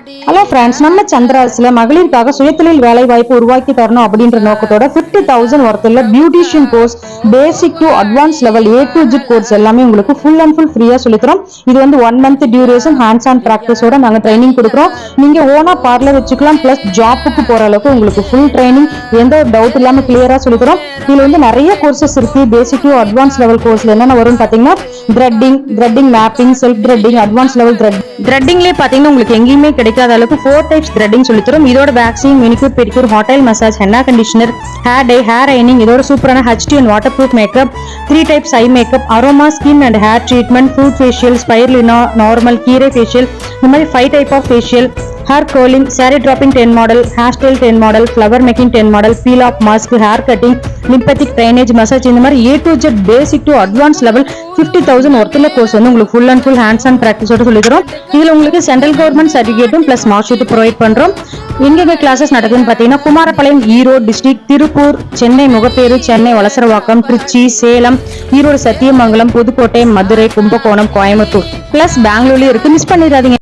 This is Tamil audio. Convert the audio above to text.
ஹலோ ஃப்ரெண்ட்ஸ், நம்ம சந்திராஸ்ல மகளிருக்காக சுயதொழில் வேலை வாய்ப்பு உருவாக்கி தரணும் அப்படின்ற நோக்கத்தோட 50,000 ஒருத்தர்ல beautician course basic to advance level A to Z course எல்லாமே உங்களுக்கு ஃபுல் அண்ட் ஃபுல் ஃப்ரீயா சொல்லித்தரோம். இது வந்து 1 month டியூரேஷன் ஹேண்ட்ஸ் ஆன் பிராக்டிஸோட நாங்க ட்ரைனிங் கொடுக்குறோம். நீங்க ஓனா பார்லர் வச்சுக்கலாம், பிளஸ் ஜாப்புக்கு போற அளவுக்கு உங்களுக்கு ஃபுல் ட்ரைனிங், எந்த ஒரு டவுட் இல்லாம கிளியரா சொல்லித்தரோம். இதுல வந்து நிறைய கோர்சஸ் இருக்கு. பேசிக் டு அட்வான்ஸ் லெவல் கோர்ஸ்ல என்னென்ன வரும்னு பாத்தீங்கன்னா threading mapping, self threading, advance level த்ரெட்டிங்லேயே பாத்தீங்கன்னா உங்களுக்கு எங்கேயுமே கிடைக்காத அளவுக்கு 4 டைப்ஸ் த்ரெட்டிங் சொல்லித்தரும். இதோட waxing, manicure, pedicure, hot massage, henna conditioner, hair dye, hair ஐனிங், இதோட சூப்பரான HD and waterproof makeup, 3 types eye makeup, aroma, skin and hair treatment, fruit facial, spirulina, normal, கீரை ஃபேஷியல், இந்த மாதிரி 5 type of facial, hair curling, saree dropping 10 model, hair style 10 model, flower making 10 model, peel off mask, hair cutting, lymphatic drainage, massage, இந்த மாதிரி A to Z basic to advance level 50,000 ஒருத்தல கோர்ஸ் வந்து உங்களுக்கு full and full hands on பிராக்டிஸோட சொல்லித்தரோம். இதுல உங்களுக்கு சென்ட்ரல் கவர்மெண்ட் சர்டிஃபிகேட்டும் பிளஸ் மார்க் ஷீட் ப்ரொவைட் பண்றோம். எங்கெங்க கிளாஸஸ் நடக்குதுன்னு பாத்தீங்கன்னா குமாரபாளையம், ஈரோடு டிஸ்ட்ரிக்ட், திருப்பூர், சென்னை முகப்பேரு, சென்னை வலசரவாக்கம், திருச்சி, சேலம், ஈரோடு சத்தியமங்கலம், புதுக்கோட்டை, மதுரை, கும்பகோணம், கோயம்புத்தூர் பிளஸ் பெங்களூர்லயும் இருக்கு. மிஸ் பண்ணிடாதீங்க.